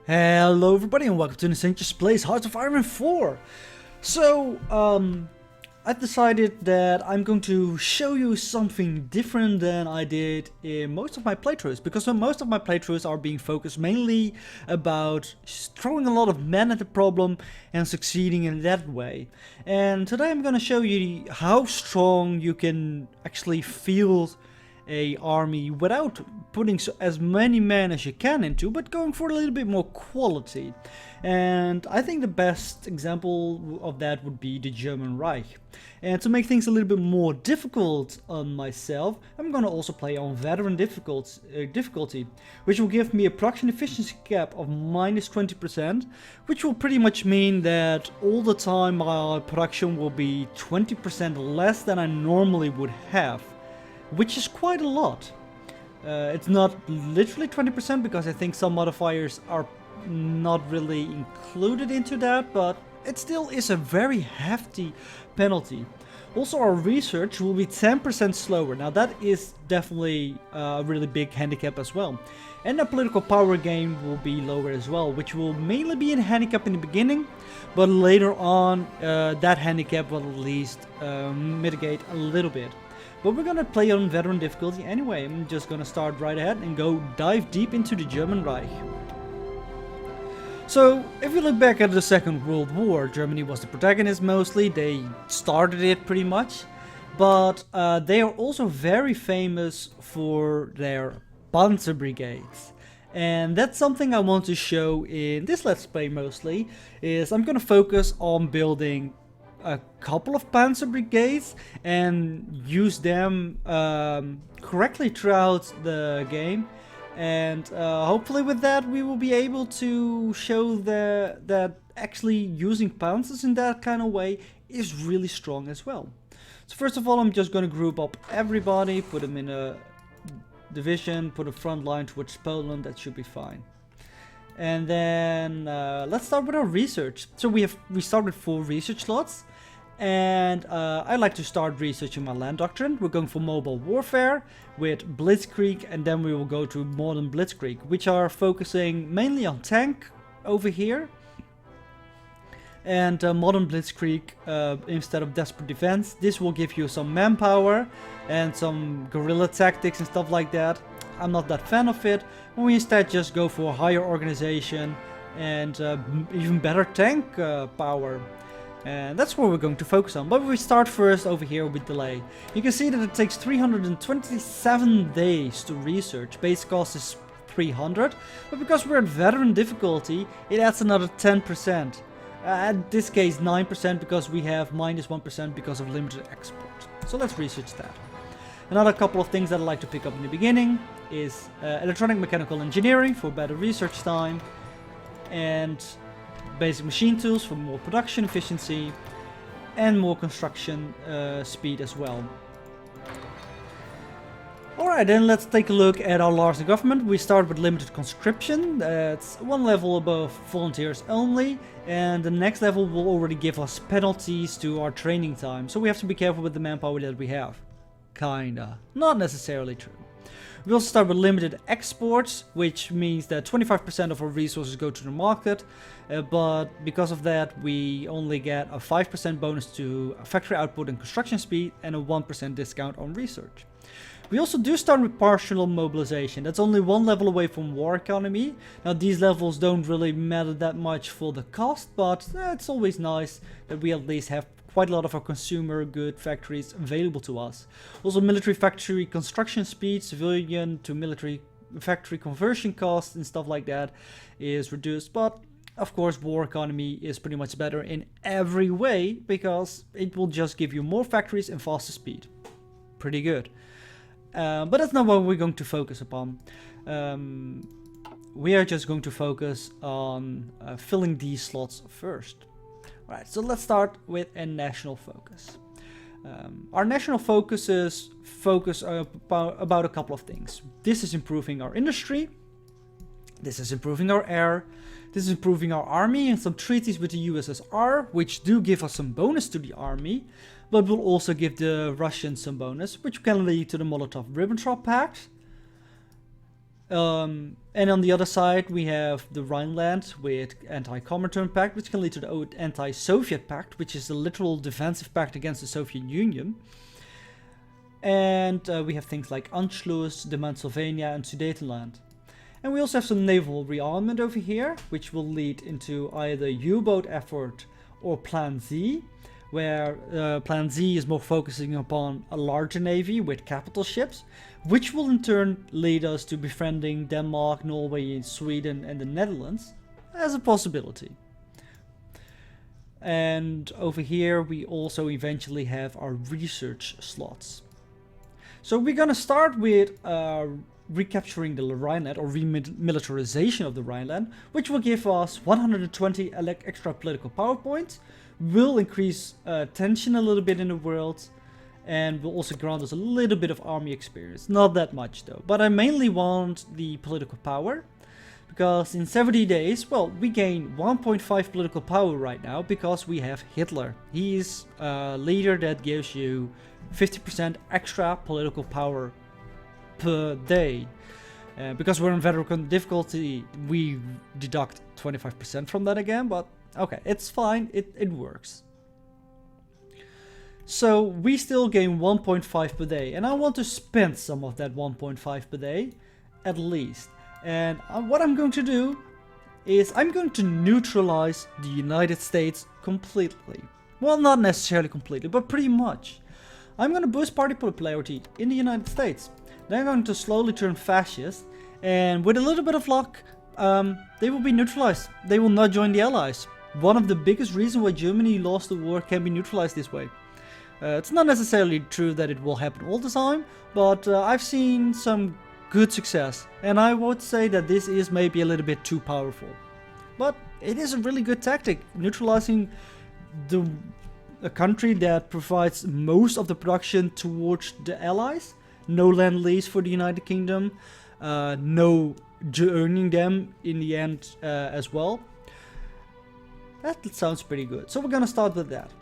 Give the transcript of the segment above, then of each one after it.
Hello everybody and welcome to Just Plays Hearts of Iron 4. So, I've decided that I'm going to show you something different than I did in most of my playthroughs, because most of my playthroughs are being focused mainly about throwing a lot of men at the problem and succeeding in that way. And today I'm going to show you how strong you can actually field a army without putting as many men as you can into, but going for a little bit more quality. And I think the best example of that would be the German Reich. And to make things a little bit more difficult on myself, I'm gonna also play on veteran difficulty, which will give me a production efficiency cap of minus 20%, which will pretty much mean that all the time my production will be 20% less than I normally would have, which is quite a lot. It's not literally 20% because I think some modifiers are not really included into that, but it still is a very hefty penalty. Also, our research will be 10% slower. Now that is definitely a really big handicap as well. And the political power gain will be lower as well, which will mainly be a handicap in the beginning, but later on that handicap will at least mitigate a little bit. But we're gonna play on veteran difficulty anyway. I'm just gonna start right ahead and go dive deep into the German Reich. So, if you look back at the Second World War, Germany was the protagonist mostly. They started it pretty much. But they are also very famous for their panzer brigades. And that's something I want to show in this Let's Play mostly, is I'm gonna focus on building a couple of panzer brigades and use them correctly throughout the game, and hopefully with that we will be able to show that actually using panzers in that kind of way is really strong as well. So first of all, I'm just going to group up everybody, put them in a division, put a front line towards Poland. That should be fine. And then let's start with our research. So we start with 4 research slots, and I like to start researching my land doctrine. We're going for mobile warfare with Blitzkrieg, and then we will go to modern Blitzkrieg, which are focusing mainly on tank over here. And modern Blitzkrieg, instead of desperate defense, this will give you some manpower and some guerrilla tactics and stuff like that. I'm not that fan of it. We instead just go for higher organization and even better tank power. And that's what we're going to focus on. But we start first over here with delay. You can see that it takes 327 days to research. Base cost is 300. But because we're at veteran difficulty, it adds another 10%. In this case 9% because we have minus 1% because of limited export. So let's research that. Another couple of things that I like to pick up in the beginning is electronic mechanical engineering for better research time, and basic machine tools for more production efficiency and more construction speed as well. Alright, then let's take a look at our laws and government. We start with limited conscription. That's one level above volunteers only, and the next level will already give us penalties to our training time, so we have to be careful with the manpower that we have. Kinda. Not necessarily true. We also start with limited exports, which means that 25% of our resources go to the market, but because of that we only get a 5% bonus to factory output and construction speed and a 1% discount on research. We also do start with partial mobilization. That's only one level away from war economy. Now these levels don't really matter that much for the cost, but it's always nice that we at least have quite a lot of our consumer good factories available to us. Also, military factory construction speed, civilian to military factory conversion costs and stuff like that is reduced, but of course war economy is pretty much better in every way because it will just give you more factories and faster speed. Pretty good. But that's not what we're going to focus upon. We are just going to focus on filling these slots first. Alright, so let's start with a national focus. Our national focuses focus about a couple of things. This is improving our industry. This is improving our air. This is improving our army and some treaties with the USSR, which do give us some bonus to the army, but will also give the Russians some bonus, which can lead to the Molotov-Ribbentrop Pact. And on the other side, we have the Rhineland with anti-Comintern pact, which can lead to the anti-Soviet pact, which is a literal defensive pact against the Soviet Union. And we have things like Anschluss, Demensylvania, and Sudetenland. And we also have some naval rearmament over here, which will lead into either U-boat effort or Plan Z, where Plan Z is more focusing upon a larger navy with capital ships, which will in turn lead us to befriending Denmark, Norway, Sweden, and the Netherlands as a possibility. And over here we also eventually have our research slots. So we're gonna start with recapturing the Rhineland, or remilitarization of the Rhineland, which will give us 120 extra political power points, will increase tension a little bit in the world, and will also grant us a little bit of army experience. Not that much though, but I mainly want the political power, because in 70 days, well, we gain 1.5 political power right now because we have Hitler. He's a leader that gives you 50% extra political power per day. Because we're in veteran difficulty, we deduct 25% from that again, but okay, it's fine, it works. So we still gain 1.5 per day, and I want to spend some of that 1.5 per day, at least. And what I'm going to do is I'm going to neutralize the United States completely. Well, not necessarily completely, but pretty much. I'm going to boost party popularity in the United States. They're going to slowly turn fascist, and with a little bit of luck, they will be neutralized. They will not join the Allies. One of the biggest reasons why Germany lost the war can be neutralized this way. It's not necessarily true that it will happen all the time, but I've seen some good success, and I would say that this is maybe a little bit too powerful. But it is a really good tactic, neutralizing a country that provides most of the production towards the Allies. No land lease for the United Kingdom, no joining them in the end as well. That sounds pretty good. So we're gonna start with that.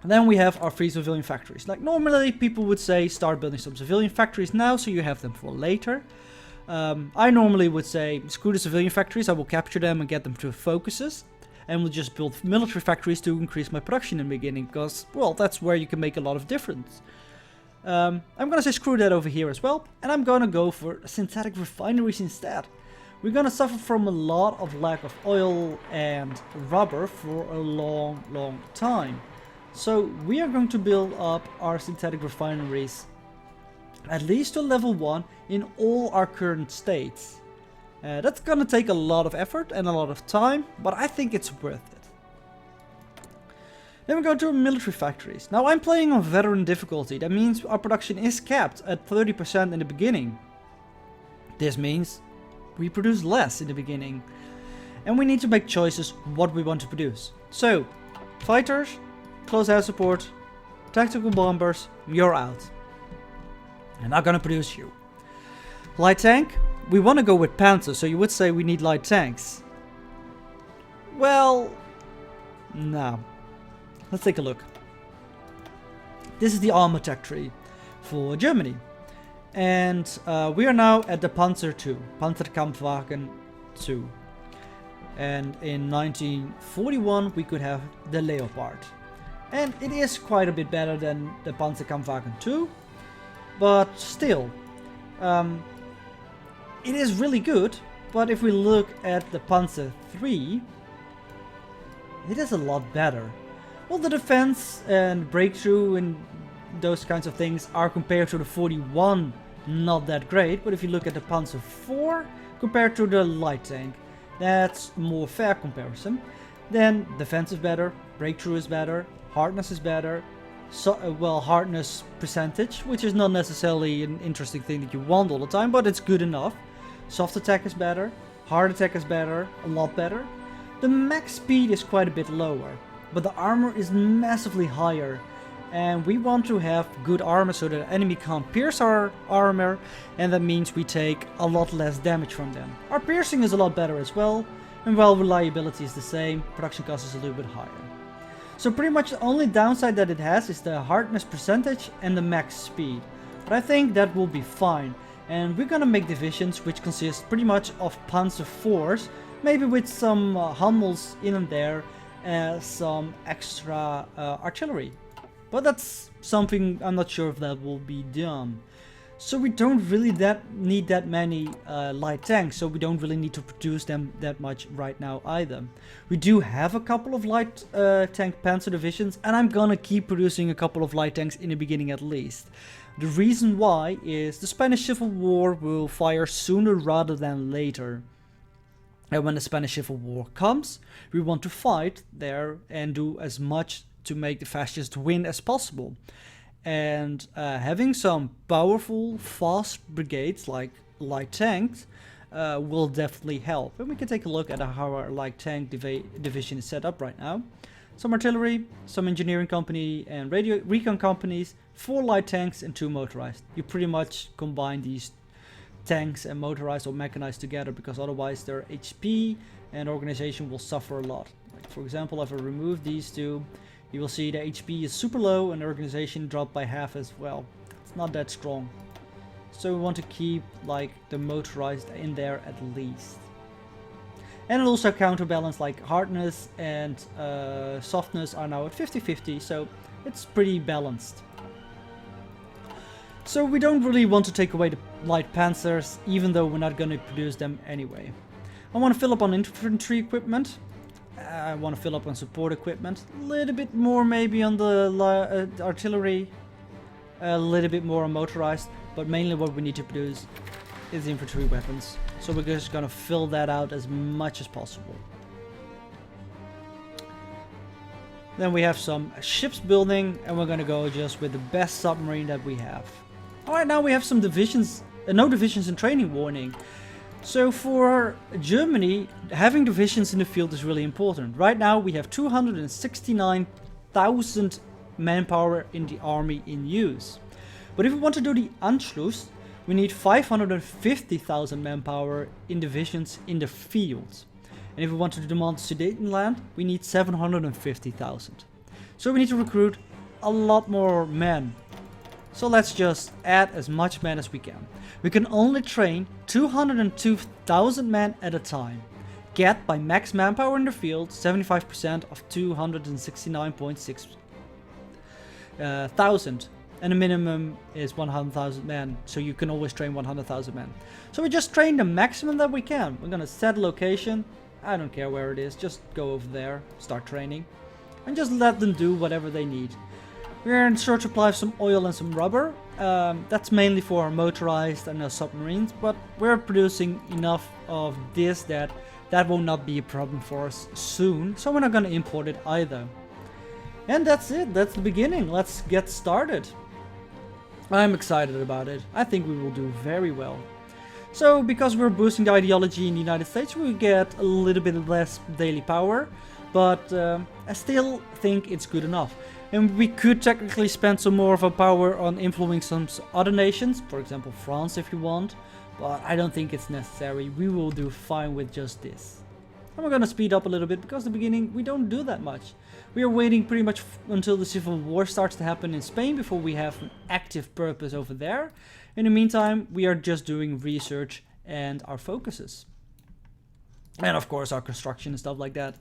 And then we have our free civilian factories. Like normally people would say start building some civilian factories now so you have them for later. I normally would say screw the civilian factories, I will capture them and get them to focuses. And we'll just build military factories to increase my production in the beginning, because, well, that's where you can make a lot of difference. I'm gonna say screw that over here as well, and I'm gonna go for synthetic refineries instead. We're gonna suffer from a lot of lack of oil and rubber for a long time. So we are going to build up our synthetic refineries at least to level 1 in all our current states. That's gonna take a lot of effort and a lot of time, but I think it's worth it. Then we go to military factories. Now I'm playing on veteran difficulty. That means our production is capped at 30% in the beginning. This means we produce less in the beginning. And we need to make choices what we want to produce. So, fighters, close air support, tactical bombers, you're out. I'm not gonna produce you. Light tank, we want to go with Panzers, so you would say we need light tanks. Well, no. Let's take a look. This is the armor tech tree for Germany. And we are now at the Panzer II, Panzerkampfwagen II. And in 1941 we could have the Leopard. And it is quite a bit better than the Panzerkampfwagen II, but still, it is really good. But if we look at the Panzer III, it is a lot better. Well, the defense and breakthrough and those kinds of things are compared to the 41 not that great, but if you look at the Panzer IV compared to the light tank, that's a more fair comparison. Then defense is better, breakthrough is better, hardness is better, so, well, hardness percentage, which is not necessarily an interesting thing that you want all the time, but it's good enough. Soft attack is better, hard attack is better, a lot better. The max speed is quite a bit lower, but the armor is massively higher. And we want to have good armor so that the enemy can't pierce our armor, and that means we take a lot less damage from them. Our piercing is a lot better as well, and while reliability is the same, production cost is a little bit higher. So pretty much the only downside that it has is the hardness percentage and the max speed. But I think that will be fine. And we're gonna make divisions which consist pretty much of Panzer IVs, maybe with some Hummels in and there as some extra artillery. But that's something I'm not sure if that will be done. So we don't really need that many light tanks, so we don't really need to produce them that much right now either. We do have a couple of light tank panzer divisions, and I'm gonna keep producing a couple of light tanks in the beginning at least. The reason why is the Spanish Civil War will fire sooner rather than later. And when the Spanish Civil War comes, we want to fight there and do as much to make the fascists win as possible. And having some powerful, fast brigades like light tanks will definitely help. And we can take a look at how our light tank division is set up right now. Some artillery, some engineering company and radio recon companies, 4 light tanks and 2 motorized. You pretty much combine these tanks and motorized or mechanized together, because otherwise their HP and organization will suffer a lot. Like for example, if I remove these two, you will see the HP is super low and the organization dropped by half as well. It's not that strong. So we want to keep like the motorized in there at least. And it'll also counterbalance, like hardness and softness are now at 50-50, so it's pretty balanced. So we don't really want to take away the light panzers, even though we're not going to produce them anyway. I want to fill up on infantry equipment. I want to fill up on support equipment, a little bit more maybe on the artillery, a little bit more on motorized, but mainly what we need to produce is infantry weapons. So we're just going to fill that out as much as possible. Then we have some ships building, and we're going to go just with the best submarine that we have. Alright, now we have some divisions, no divisions in training warning. So for Germany, having divisions in the field is really important. Right now we have 269,000 manpower in the army in use. But if we want to do the Anschluss, we need 550,000 manpower in divisions in the field. And if we want to demand Sudetenland, we need 750,000. So we need to recruit a lot more men. So let's just add as much men as we can. We can only train 202,000 men at a time. Get by max manpower in the field 75% of 269.6 thousand. And the minimum is 100,000 men, so you can always train 100,000 men. So we just train the maximum that we can. We're gonna set location. I don't care where it is, just go over there, start training. And just let them do whatever they need. We're in short supply of some oil and some rubber. That's mainly for our motorized and our submarines, but we're producing enough of this that will not be a problem for us soon, so we're not going to import it either. And that's it, that's the beginning. Let's get started. I'm excited about it. I think we will do very well. So because we're boosting the ideology in the United States, we get a little bit less daily power, but I still think it's good enough. And we could technically spend some more of our power on influencing some other nations, for example France if you want, but I don't think it's necessary. We will do fine with just this. And we're gonna speed up a little bit because at the beginning we don't do that much. We are waiting pretty much until the Civil War starts to happen in Spain before we have an active purpose over there. In the meantime, we are just doing research and our focuses. And of course our construction and stuff like that.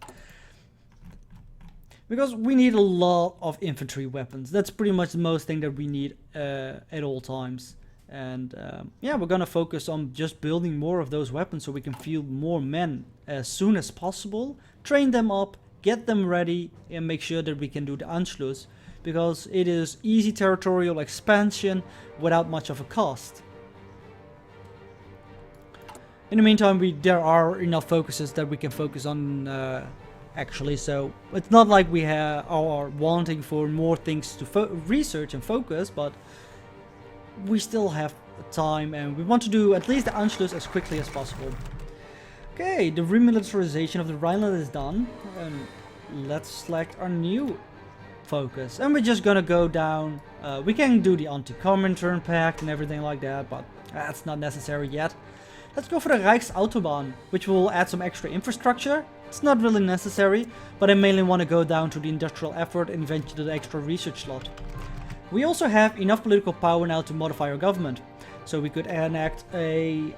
Because we need a lot of infantry weapons. That's pretty much the most thing that we need at all times. And yeah, we're gonna focus on just building more of those weapons so we can field more men as soon as possible, train them up, get them ready, and make sure that we can do the Anschluss, because it is easy territorial expansion without much of a cost. In the meantime, there are enough focuses that we can focus on actually, so it's not like we are wanting for more things to research and focus, but we still have time and we want to do at least the Anschluss as quickly as possible. Okay, the remilitarization of the Rhineland is done, and let's select our new focus. And we're just gonna go down, we can do the anti-Comintern pact and everything like that, but that's not necessary yet. Let's go for the Reichsautobahn, which will add some extra infrastructure. It's not really necessary, but I mainly want to go down to the industrial effort and eventually the extra research slot. We also have enough political power now to modify our government. So we could enact a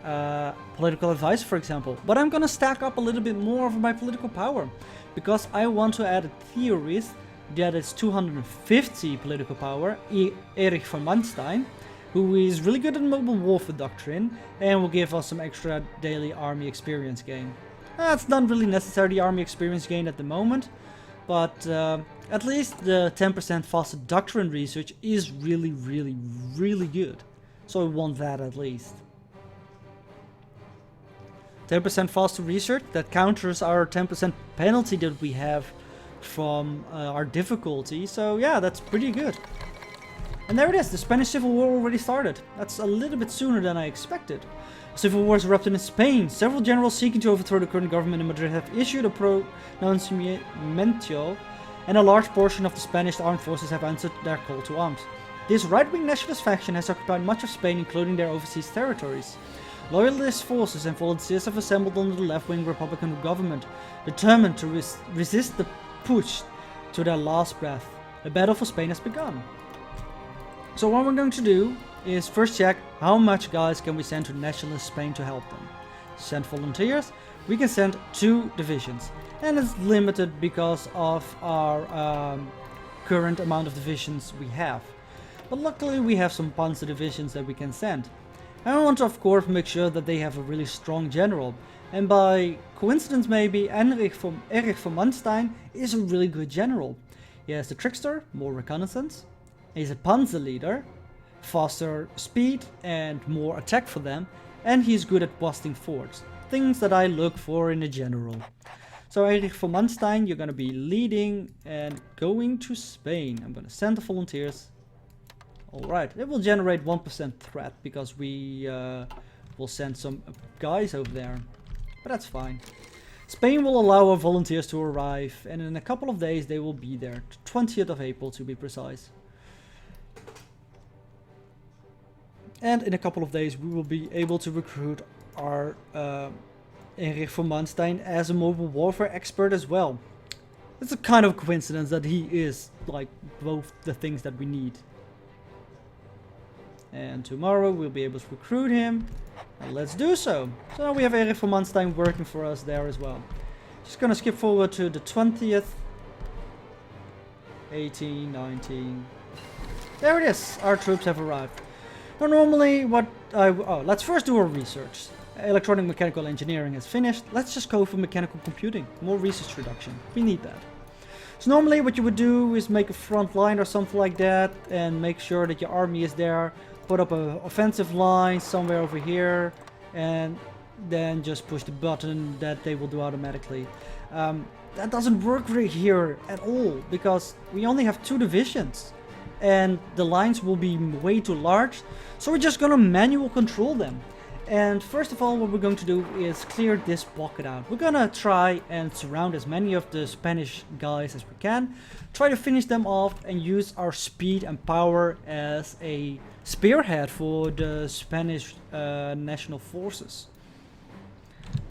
political advice, for example. But I'm gonna stack up a little bit more of my political power, because I want to add a theorist that is 250 political power, Erich von Manstein, who is really good at mobile warfare doctrine and will give us some extra daily army experience gain. That's not really necessary, the army experience gain at the moment, but at least the 10% faster doctrine research is really good. So I want that at least. 10% faster research, that counters our 10% penalty that we have from our difficulty. So yeah, that's pretty good. And there it is, the Spanish Civil War already started. That's a little bit sooner than I expected. Civil wars erupted in Spain. Several generals seeking to overthrow the current government in Madrid have issued a pronunciamiento, and a large portion of the Spanish armed forces have answered their call to arms. This right-wing nationalist faction has occupied much of Spain, including their overseas territories. Loyalist forces and volunteers have assembled under the left-wing Republican government, determined to resist the push to their last breath. The battle for Spain has begun. So what we're going to do is first check how much guys can we send to nationalist Spain to help them. Send volunteers. We can send 2 divisions, and it's limited because of our current amount of divisions we have. But luckily we have some panzer divisions that we can send. And I want to of course make sure that they have a really strong general. And by coincidence maybe, Erich von Manstein is a really good general. He has the trickster, more reconnaissance. He's a panzer leader, faster speed and more attack for them. And he's good at busting forts. Things that I look for in a general. So Erich von Manstein, you're going to be leading and going to Spain. I'm going to send the volunteers. Alright, it will generate 1% threat because we will send some guys over there. But that's fine. Spain will allow our volunteers to arrive, and in a couple of days they will be there. 20th of April to be precise. And in a couple of days we will be able to recruit our Erich von Manstein as a mobile warfare expert as well. It's a kind of coincidence that he is like both the things that we need. And tomorrow we'll be able to recruit him. And let's do so. So now we have Erich von Manstein working for us there as well. Just gonna skip forward to the 20th. 18, 19. There it is. Our troops have arrived. Now normally let's first do our research. Electronic mechanical engineering is finished. Let's just go for mechanical computing. More research reduction. We need that. So normally what you would do is make a front line or something like that and make sure that your army is there. Put up an offensive line somewhere over here and then just push the button that they will do automatically. That doesn't work right here at all because we only have 2 divisions and the lines will be way too large. So we're just gonna manual control them. And first of all, what we're going to do is clear this pocket out. We're gonna try and surround as many of the Spanish guys as we can. Try to finish them off and use our speed and power as a spearhead for the Spanish national forces.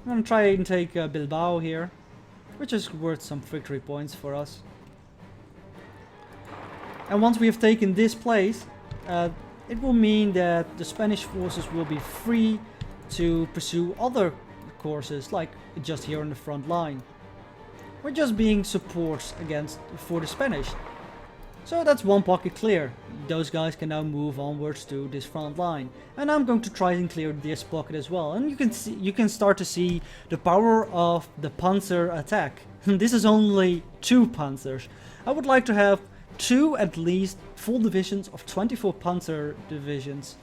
I'm gonna try and take Bilbao here, which is worth some victory points for us. And once we have taken this place, it will mean that the Spanish forces will be free to pursue other courses, like just here on the front line. We're just being supports for the Spanish. So that's one pocket clear. Those guys can now move onwards to this front line. And I'm going to try and clear this pocket as well. And you can start to see the power of the panzer attack. This is only 2 panzers. I would like to have 2 at least full divisions of 24 panzer divisions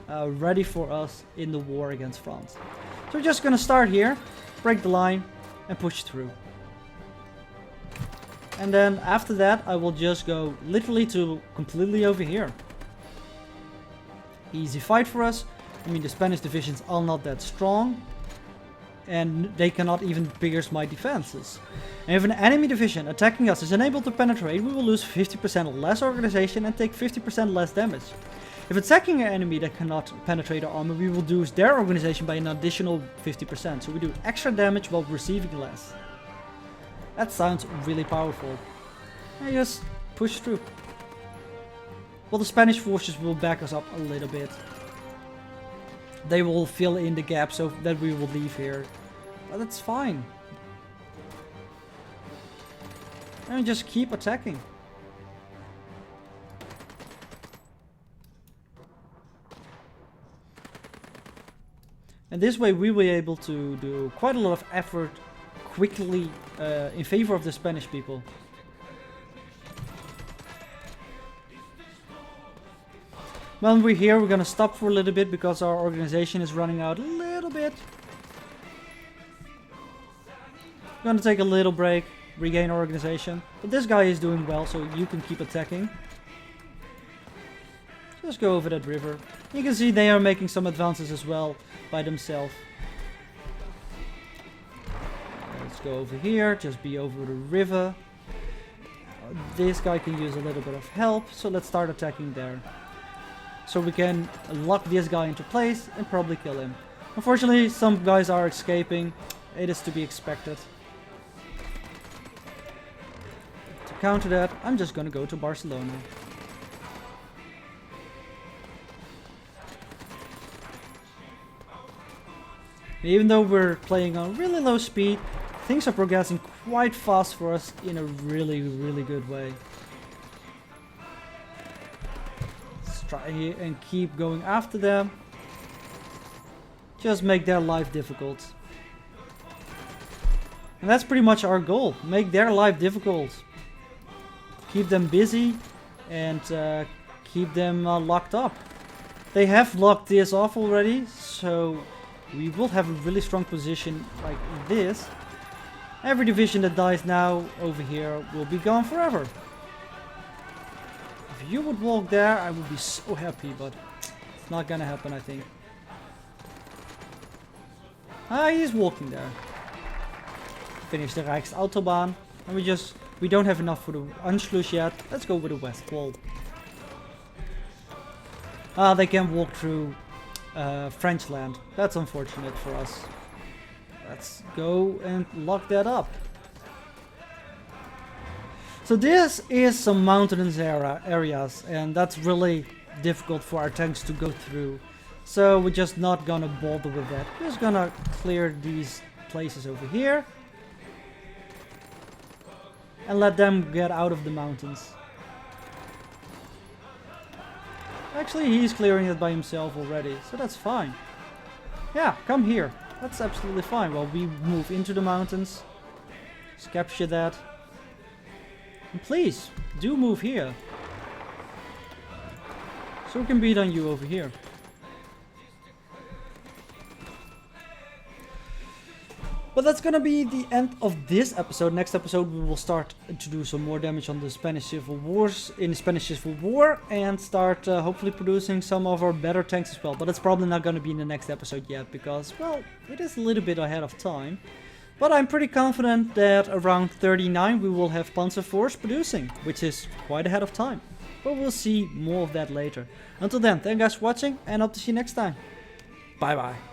ready for us in the war against France. So we're just gonna start here, break the line and push through. And then after that I will just go literally to completely over here. Easy fight for us. I mean the Spanish divisions are not that strong. And they cannot even pierce my defenses. And if an enemy division attacking us is unable to penetrate, we will lose 50% less organization and take 50% less damage. If attacking an enemy that cannot penetrate our armor, we will lose their organization by an additional 50%. So we do extra damage while receiving less. That sounds really powerful. I just push through. Well, the Spanish forces will back us up a little bit. they will fill in the gap so that we will leave here. But that's fine. And just keep attacking. And this way we will be able to do quite a lot of effort quickly in favor of the Spanish people. When we're here, we're gonna stop for a little bit because our organization is running out a little bit. We're gonna take a little break, regain our organization. But this guy is doing well, so you can keep attacking. Just go over that river. You can see they are making some advances as well by themselves. Let's go over here, just be over the river. This guy can use a little bit of help, so let's start attacking there. So we can lock this guy into place and probably kill him. Unfortunately, some guys are escaping. It is to be expected. To counter that, I'm just gonna go to Barcelona. Even though we're playing on really low speed, things are progressing quite fast for us in a really, really good way. Let's try here and keep going after them. Just make their life difficult. And that's pretty much our goal. Make their life difficult. Keep them busy and keep them locked up. They have locked this off already, so we will have a really strong position like this. Every division that dies now over here will be gone forever. If you would walk there, I would be so happy, but it's not gonna happen, I think. Ah, he's walking there. Finish the Rijksautobahn. And we don't have enough for the Anschluss yet. Let's go with the West Wall. Ah, they can walk through French land. That's unfortunate for us. Let's go and lock that up. So this is some mountainous areas, and that's really difficult for our tanks to go through. So we're just not gonna bother with that. We're just gonna clear these places over here and let them get out of the mountains. Actually, he's clearing it by himself already, so that's fine. Yeah, come here. That's absolutely fine. While we move into the mountains, let's capture that. And please, do move here. So we can beat on you over here. But that's gonna be the end of this episode. Next episode we will start to do some more damage on the Spanish Civil Wars in the Spanish Civil War and start hopefully producing some of our better tanks as well. But it's probably not gonna be in the next episode yet because, well, it is a little bit ahead of time. But I'm pretty confident that around 39 we will have Panzer force producing, which is quite ahead of time. But we'll see more of that later. Until then, thank you guys for watching and hope to see you next time. Bye bye.